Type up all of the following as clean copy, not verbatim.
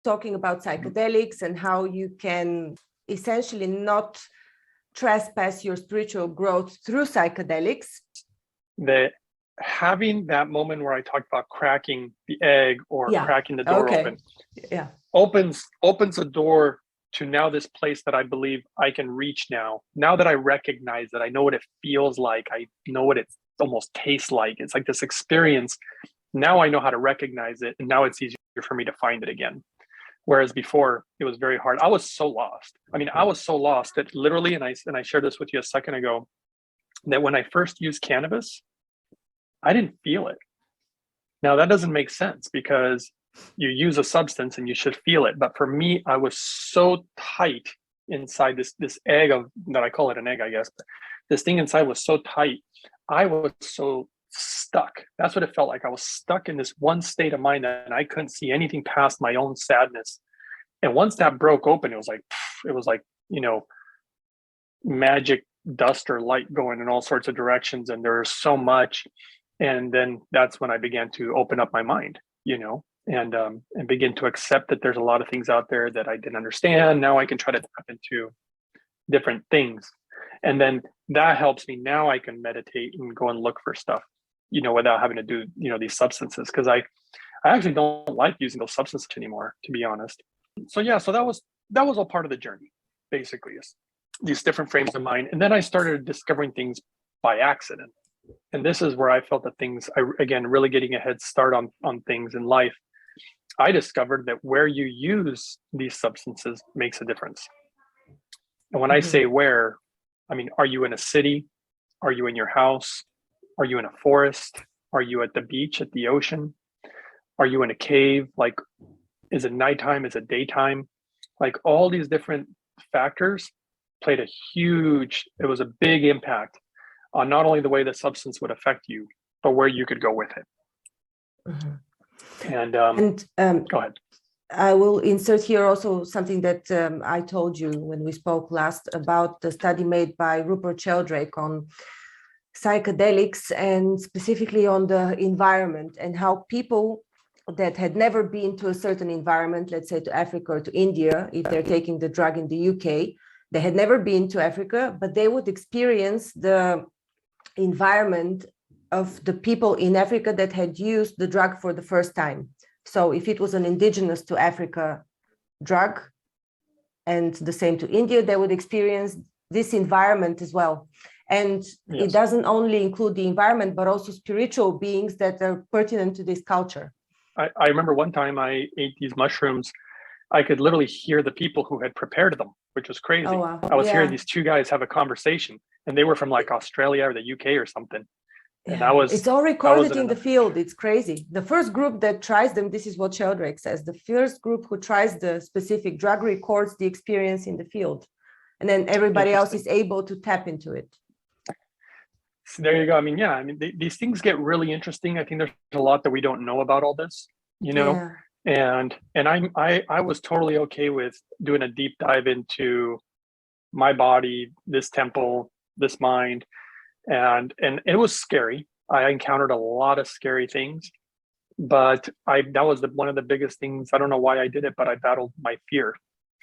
talking about psychedelics and how you can essentially not trespass your spiritual growth through psychedelics. Having that moment where I talked about cracking the egg or cracking the door open, opens a door to now this place that I believe I can reach now. Now that I recognize that, I know what it feels like. I know what it almost tastes like. It's like this experience. Now I know how to recognize it, and now it's easier for me to find it again. Whereas before, it was very hard. I was so lost. I mean, I was so lost that literally, and I shared this with you a second ago, that when I first used cannabis, I didn't feel it. Now that doesn't make sense because you use a substance and you should feel it. But for me, I was so tight inside this egg that I call it an egg, I guess. But this thing inside was so tight. I was so stuck. That's what it felt like. I was stuck in this one state of mind and I couldn't see anything past my own sadness. And once that broke open, it was like, magic dust or light going in all sorts of directions. And there's so much. And then that's when I began to open up my mind, and begin to accept that there's a lot of things out there that I didn't understand. Now I can try to tap into different things. And then that helps me. Now I can meditate and go and look for stuff, without having to do, these substances. Because I actually don't like using those substances anymore, to be honest. So that was all part of the journey, basically, is these different frames of mind. And then I started discovering things by accident. And this is where I felt that again, really getting a head start on things in life. I discovered that where you use these substances makes a difference. And when I say where, I mean, are you in a city? Are you in your house? Are you in a forest? Are you at the beach, at the ocean? Are you in a cave? Like, is it nighttime? Is it daytime? Like, all these different factors played it was a big impact on not only the way the substance would affect you, but where you could go with it. And go ahead. I will insert here also something that I told you when we spoke last about the study made by Rupert Sheldrake on psychedelics and specifically on the environment and how people that had never been to a certain environment, let's say to Africa or to India, if they're taking the drug in the UK, they had never been to Africa, but they would experience the environment of the people in Africa that had used the drug for the first time. So if it was an indigenous to Africa drug and the same to India, they would experience this environment as well. And it doesn't only include the environment, but also spiritual beings that are pertinent to this culture. I remember one time I ate these mushrooms. I could literally hear the people who had prepared them, which was crazy. Oh, wow. I was hearing these two guys have a conversation, and they were from like Australia or the UK or something. And it's all recorded in the field. It's crazy. The first group that tries them, this is what Sheldrake says, the first group who tries the specific drug records the experience in the field. And then everybody else is able to tap into it. So there you go. I mean, these things get really interesting. I think there's a lot that we don't know about all this, And I was totally okay with doing a deep dive into my body, this temple, this mind, and it was scary. I encountered a lot of scary things, but that was one of the biggest things. I don't know why I did it, but I battled my fear.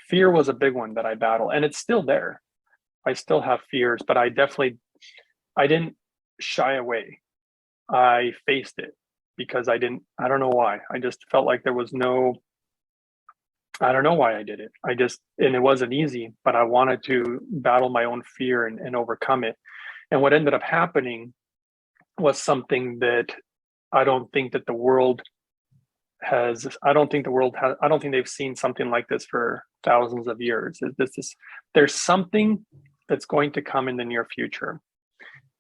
Fear was a big one that I battled, and it's still there. I still have fears, but I didn't shy away. I faced it. Because I don't know why. I just felt like there was I don't know why I did it. And it wasn't easy, but I wanted to battle my own fear and overcome it. And what ended up happening was something that I don't think that the world has, I don't think they've seen something like this for thousands of years. There's something that's going to come in the near future.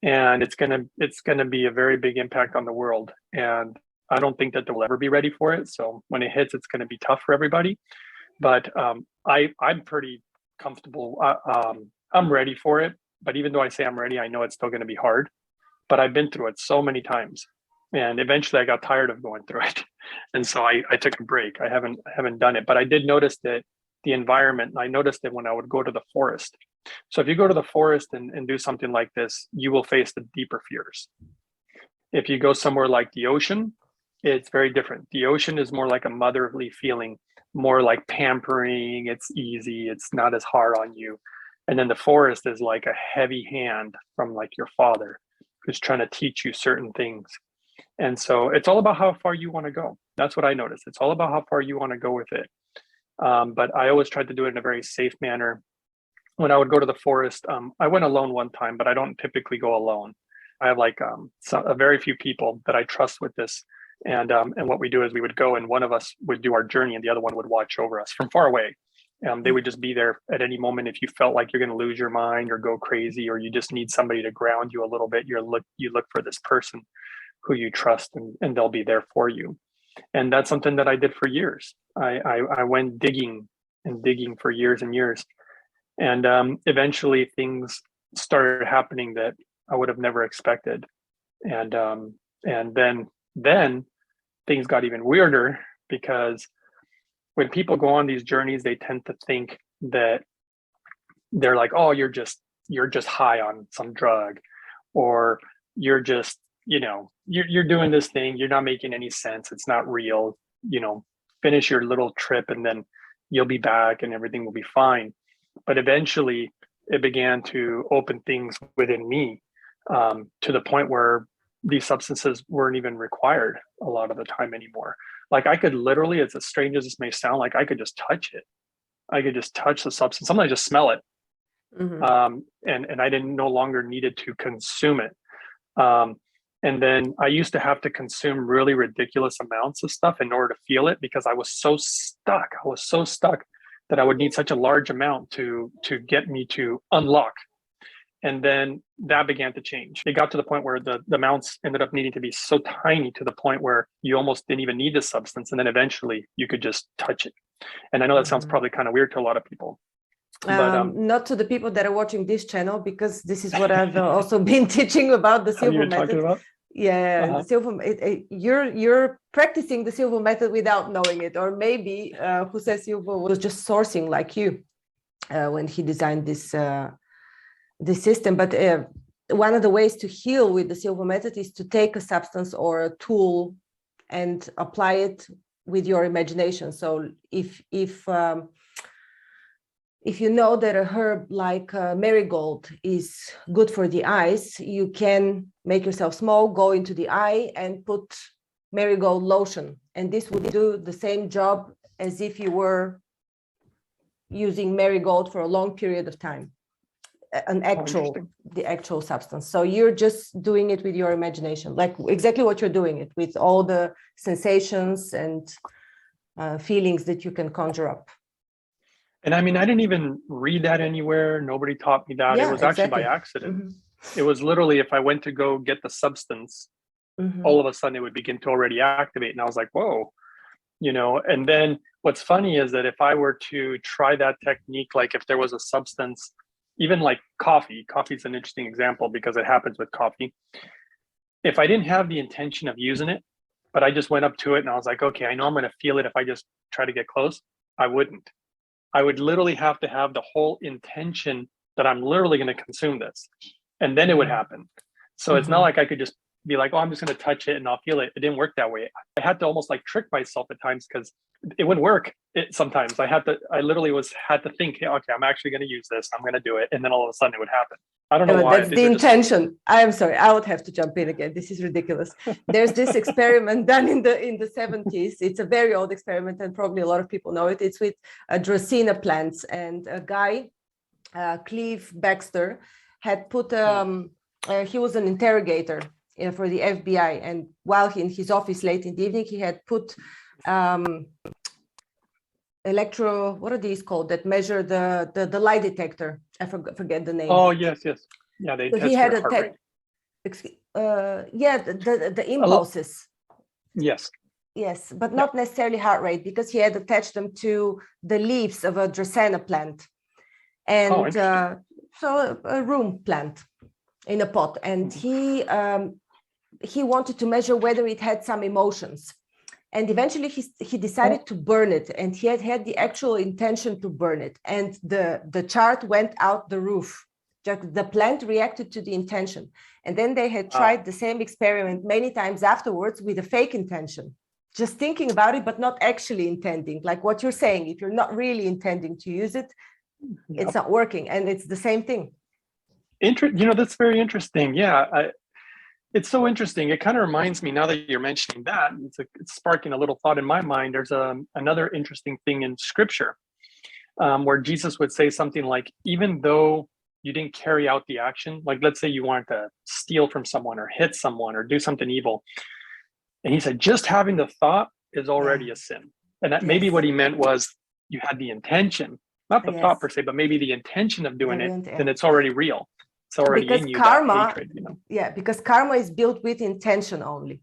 And it's gonna be a very big impact on the world. And I don't think that they'll ever be ready for it. So when it hits, it's gonna be tough for everybody. But I'm pretty comfortable. I'm ready for it. But even though I say I'm ready, I know it's still gonna be hard. But I've been through it so many times. And eventually I got tired of going through it. And so I took a break. I haven't done it. But I did notice that the environment, I noticed it when I would go to the forest. So if you go to the forest and do something like this, you will face the deeper fears. If you go somewhere like the ocean, it's very different. The ocean is more like a motherly feeling, more like pampering. It's easy. It's not as hard on you. And then the forest is like a heavy hand from like your father who's trying to teach you certain things. And so it's all about how far you want to go. That's what I noticed. It's all about how far you want to go with it. But I always tried to do it in a very safe manner. When I would go to the forest, I went alone one time, but I don't typically go alone. I have like a very few people that I trust with this. And what we do is we would go and one of us would do our journey and the other one would watch over us from far away. They would just be there at any moment. If you felt like you're going to lose your mind or go crazy, or you just need somebody to ground you a little bit, you look for this person who you trust, and they'll be there for you. And that's something that I did for years. I went digging and digging for years and years. And eventually things started happening that I would have never expected. And then things got even weirder, because when people go on these journeys, they tend to think that they're like, oh, you're just high on some drug, or you're just, you're doing this thing, you're not making any sense, it's not real, finish your little trip and then you'll be back and everything will be fine. But eventually it began to open things within me, to the point where these substances weren't even required a lot of the time anymore. Like I could literally, as strange as this may sound, like I could just touch it. I could just touch the substance. Sometimes I just smell it. Mm-hmm. And I didn't no longer needed to consume it. And then I used to have to consume really ridiculous amounts of stuff in order to feel it, because I was so stuck. I was so stuck that I would need such a large amount to get me to unlock. And then that began to change. It got to the point where the amounts ended up needing to be so tiny to the point where you almost didn't even need the substance. And then eventually you could just touch it. And I know that sounds probably kind of weird to a lot of people. But, not to the people that are watching this channel, because this is what I've also been teaching about the Silva Method. Yeah, the Silva. You're practicing the Silva Method without knowing it, or maybe Jose Silva was just sourcing like you when he designed this system. But one of the ways to heal with the Silva Method is to take a substance or a tool and apply it with your imagination. So if you know that a herb like marigold is good for the eyes, you can make yourself small, go into the eye and put marigold lotion. And this would do the same job as if you were using marigold for a long period of time, the actual substance. So you're just doing it with your imagination, like exactly what you're doing it with, all the sensations and feelings that you can conjure up. And I mean, I didn't even read that anywhere. Nobody taught me that. Yeah, it was actually by accident. Mm-hmm. It was literally, if I went to go get the substance, all of a sudden it would begin to already activate. And I was like, whoa, and then what's funny is that if I were to try that technique, like if there was a substance, even like coffee is an interesting example because it happens with coffee. If I didn't have the intention of using it, but I just went up to it and I was like, okay, I know I'm going to feel it if I just try to get close, I wouldn't. I would literally have to have the whole intention that I'm literally going to consume this. And then it would happen. So it's not like I could just be like, oh, I'm just going to touch it and I'll feel it. It didn't work that way. I had to almost like trick myself at times because it wouldn't work. Sometimes I literally had to think, hey, okay, I'm actually going to use this. I'm going to do it. And then all of a sudden it would happen. I don't know why. That's the intention. I'm sorry. I would have to jump in again. This is ridiculous. There's this experiment done in the 70s. It's a very old experiment and probably a lot of people know it. It's with Dracaena plants, and a guy, Cleve Baxter, had put, he was an interrogator for the FBI. And while in his office late in the evening, he had put what are these called that measure the lie detector? I forget the name. Oh, yes. Yeah, they so he had the impulses. Yes, but not necessarily heart rate, because he had attached them to the leaves of a Dracaena plant, and so a room plant in a pot, and he wanted to measure whether it had some emotions. And eventually he decided to burn it, and he had the actual intention to burn it. And the chart went out the roof Just the plant reacted to the intention. And then they had tried the same experiment many times afterwards with a fake intention, just thinking about it, but not actually intending. Like what you're saying, if you're not really intending to use it, it's not working. And it's the same thing. That's very interesting. Yeah. It's so interesting. It kind of reminds me, now that you're mentioning that, it's sparking a little thought in my mind. There's another interesting thing in scripture where Jesus would say something like, even though you didn't carry out the action, like let's say you wanted to steal from someone or hit someone or do something evil. And he said, just having the thought is already a sin. And that maybe what he meant was you had the intention, not the thought per se, but maybe the intention of doing it, then it's already real. It's already because in you, karma, that hatred, Yeah, because karma is built with intention only.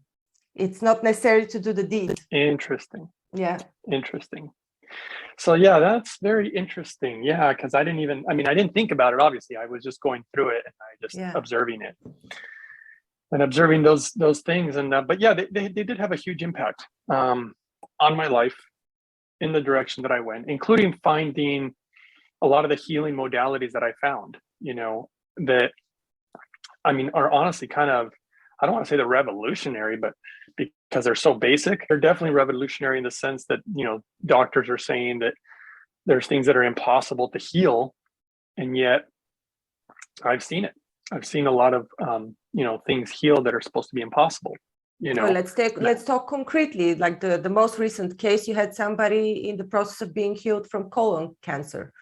It's not necessary to do the deed. Interesting. Yeah. Interesting. So yeah, that's very interesting. Yeah, because I didn't think about it, obviously. I was just going through it and I just observing it and observing those things. And but yeah, they did have a huge impact on my life in the direction that I went, including finding a lot of the healing modalities that I found, that are honestly kind of, I don't want to say they're revolutionary, but because they're so basic, they're definitely revolutionary in the sense that, doctors are saying that there's things that are impossible to heal. And yet I've seen it. I've seen a lot of, things healed that are supposed to be impossible. Well, let's talk concretely. Like the most recent case, you had somebody in the process of being healed from colon cancer.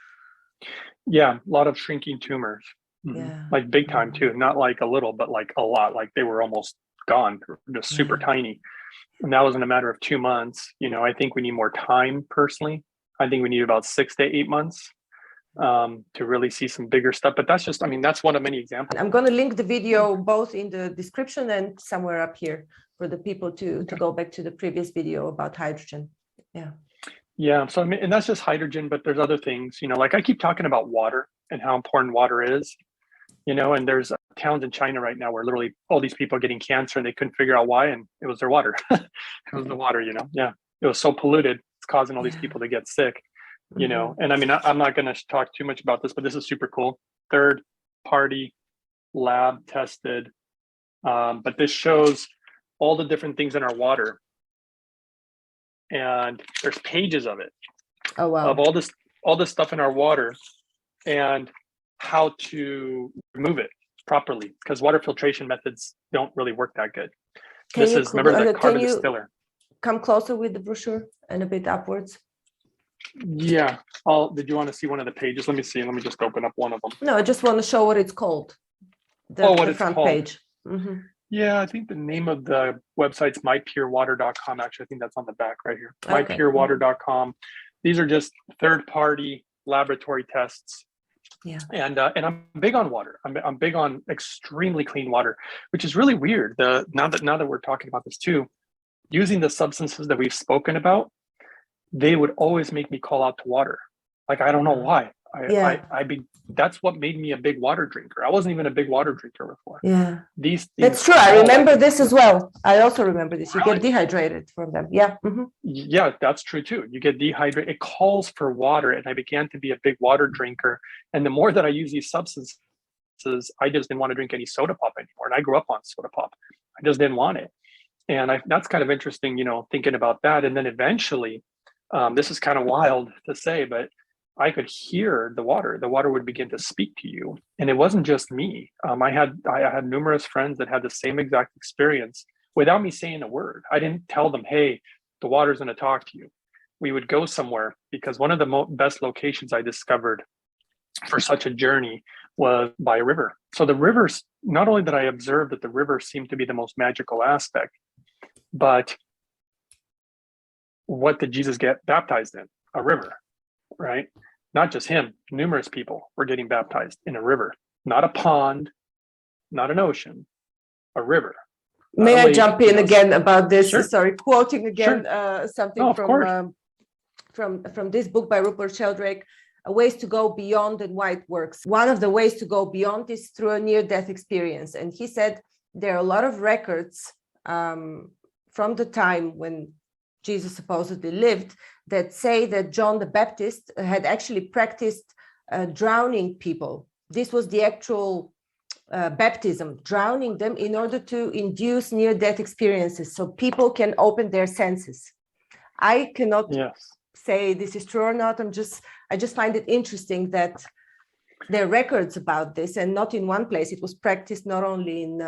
Yeah, a lot of shrinking tumors. Yeah. Like big time too, not like a little, but like a lot, like they were almost gone, just super tiny. And that was in a matter of 2 months. I think we need more time personally. I think we need about 6 to 8 months to really see some bigger stuff. But that's just, that's one of many examples. I'm going to link the video both in the description and somewhere up here for the people to go back to the previous video about hydrogen. Yeah. Yeah. So, and that's just hydrogen, but there's other things, like I keep talking about water and how important water is. And there's towns in China right now where literally all these people are getting cancer and they couldn't figure out why. And it was their water. It was the water, Yeah. It was so polluted. It's causing all these people to get sick, And I'm not going to talk too much about this, but this is super cool. Third party lab tested. But this shows all the different things in our water. And there's pages of it. Oh, wow. Of all this stuff in our water and how to remove it properly, because water filtration methods don't really work that good. Remember the carbon distiller. Come closer with the brochure and a bit upwards. Yeah. Did you want to see one of the pages? Let me see. Let me just open up one of them. No, I just want to show what it's called. The front page. Mm-hmm. Yeah, I think the name of the website's mypurewater.com. Actually, I think that's on the back right here. Mypurewater.com. These are just third-party laboratory tests. Yeah. And I'm big on water. I'm big on extremely clean water, which is really weird. Now that we're talking about this too, using the substances that we've spoken about, they would always make me call out to water. Like, I don't know why. That's what made me a big water drinker. I wasn't even a big water drinker before. Yeah. These That's true. I remember this as well. I also remember this. You get dehydrated from them. Yeah. Mm-hmm. Yeah, that's true too. You get dehydrated. It calls for water. And I began to be a big water drinker. And the more that I use these substances, I just didn't want to drink any soda pop anymore. And I grew up on soda pop. I just didn't want it. And that's kind of interesting, thinking about that. And then eventually, this is kind of wild to say, but I could hear the water. The water would begin to speak to you. And it wasn't just me. I had numerous friends that had the same exact experience without me saying a word. I didn't tell them, hey, the water's going to talk to you. We would go somewhere, because one of the best locations I discovered for such a journey was by a river. So the rivers, not only did I observe that the river seemed to be the most magical aspect, but what did Jesus get baptized in? A river. Right? Not just him, numerous people were getting baptized in a river, not a pond, not an ocean, a river. May I jump in again about this? Sure. Sorry, quoting again something from this book by Rupert Sheldrake, Ways to Go Beyond and Why It Works. One of the ways to go beyond is through a near-death experience. And he said there are a lot of records from the time when Jesus supposedly lived that say that John the Baptist had actually practiced drowning people this was the actual baptism, drowning them in order to induce near-death experiences so people can open their senses. I cannot say this is true or not. I just find it interesting that there are records about this, and not in one place. It was practiced not only in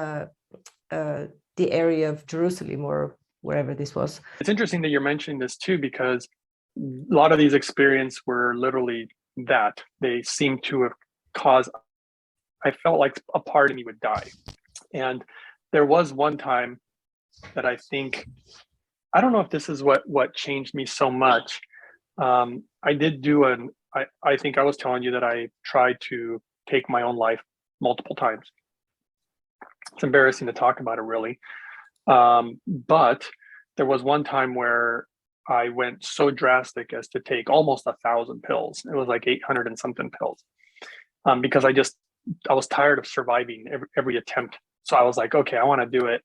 the area of Jerusalem or wherever this was. It's interesting that you're mentioning this too, because a lot of these experiences were literally that. They seem to have caused, I felt like a part of me would die. And there was one time that I think, I don't know if this is what changed me so much. I did do I think I was telling you that I tried to take my own life multiple times. It's embarrassing to talk about it, really. But there was one time where I went so drastic as to take almost 1,000 pills. It was like 800 and something pills, because I was tired of surviving every attempt. So I was like, okay, I want to do it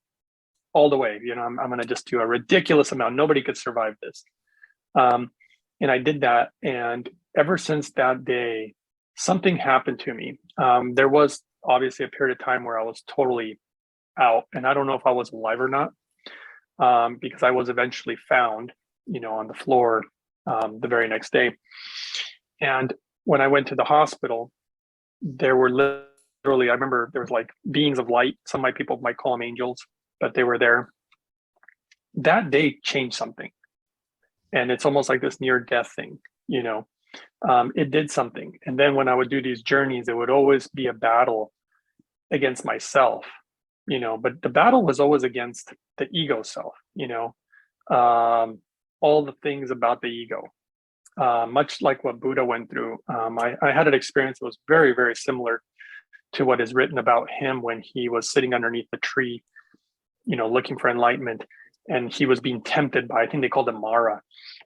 all the way. You know, I'm going to just do a ridiculous amount. Nobody could survive this. And I did that. And ever since that day, something happened to me. There was obviously a period of time where I was totally out, and I don't know if I was alive or not, because I was eventually found, you know, on the floor the very next day. And when I went to the hospital, there were literally, I remember there was like beings of light. Some of my people might call them angels, but they were there. That day changed something. And it's almost like this near-death thing, you know. It did something. And then when I would do these journeys, it would always be a battle against myself, you know, but the battle was always against the ego self, you know, all the things about the ego, much like what Buddha went through. I had an experience that was very, very similar to what is written about him when he was sitting underneath the tree, you know, looking for enlightenment. And he was being tempted by, I think they called him Mara,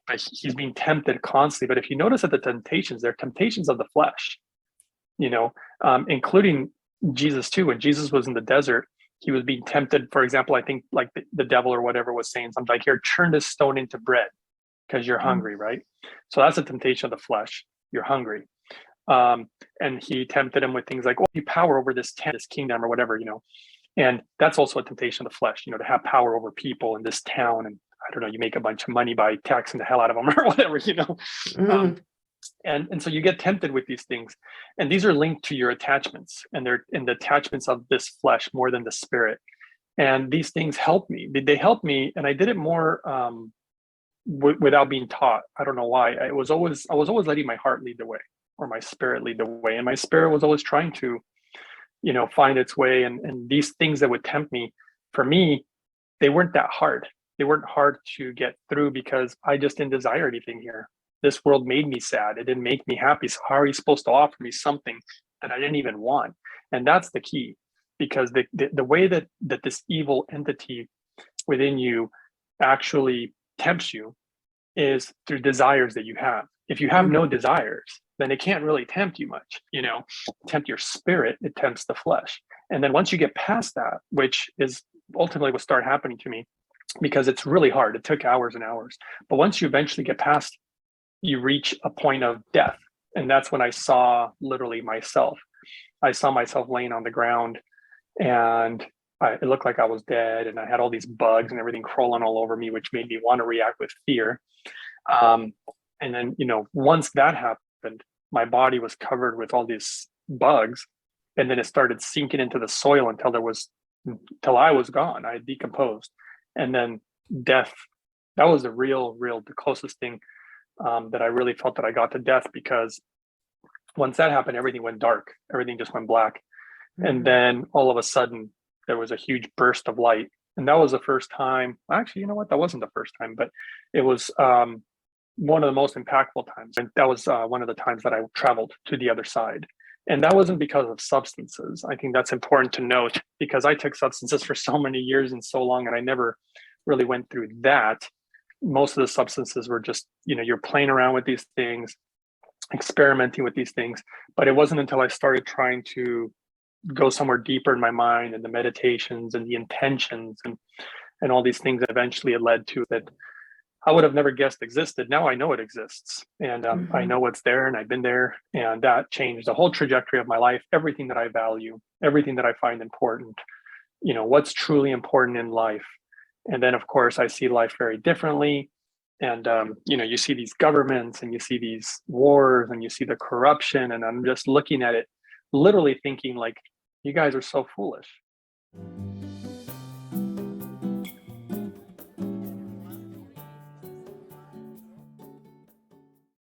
but he's being tempted constantly. But if you notice that the temptations, they're temptations of the flesh, you know, including Jesus too. When Jesus was in the desert, he was being tempted. For example, I think like the devil or whatever was saying something like, here, turn this stone into bread because you're hungry, right? So that's a temptation of the flesh. You're hungry. And he tempted him with things like, oh, you power over this kingdom or whatever, you know. And that's also a temptation of the flesh, you know, to have power over people in this town. And I don't know, you make a bunch of money by taxing the hell out of them or whatever, you know. And so you get tempted with these things. And these are linked to your attachments, and they're in the attachments of this flesh more than the spirit. And these things help me. They help me. And I did it more without being taught. I don't know why. I was always letting my heart lead the way, or my spirit lead the way. And my spirit was always trying to, you know, find its way. And these things that would tempt me, for me, they weren't that hard. They weren't hard to get through because I just didn't desire anything here. This world made me sad. It didn't make me happy. So how are you supposed to offer me something that I didn't even want? And that's the key, because the way that this evil entity within you actually tempts you is through desires that you have. If you have no desires, then it can't really tempt you much, you know, tempt your spirit, it tempts the flesh. And then once you get past that, which is ultimately what started happening to me, because it's really hard, it took hours and hours. But once you eventually get past, you reach a point of death. And that's when I saw literally myself. I saw myself laying on the ground, and it looked like I was dead. And I had all these bugs and everything crawling all over me, which made me want to react with fear. And then, you know, once that happened, my body was covered with all these bugs, and then it started sinking into the soil until I was gone. I had decomposed. And then death, that was the the closest thing that I really felt that I got to death, because once that happened, everything went dark. Everything just went black. And then all of a sudden there was a huge burst of light. And that was the first time, actually, you know what? That wasn't the first time, but it was one of the most impactful times. And that was one of the times that I traveled to the other side. And that wasn't because of substances. I think that's important to note, because I took substances for so many years and so long, and I never really went through that. Most of the substances were just, you know, you're playing around with these things, experimenting with these things. But it wasn't until I started trying to go somewhere deeper in my mind, and the meditations and the intentions and all these things that eventually it led to that I would have never guessed existed. Now I know it exists, and I Mm-hmm. know it's there, and I've been there, and that changed the whole trajectory of my life. Everything that I value, everything that I find important, what's truly important in life. And then, of course, I see life very differently. And you see these governments, and you see these wars, and you see the corruption, and I'm just looking at it, literally thinking like, you guys are so foolish.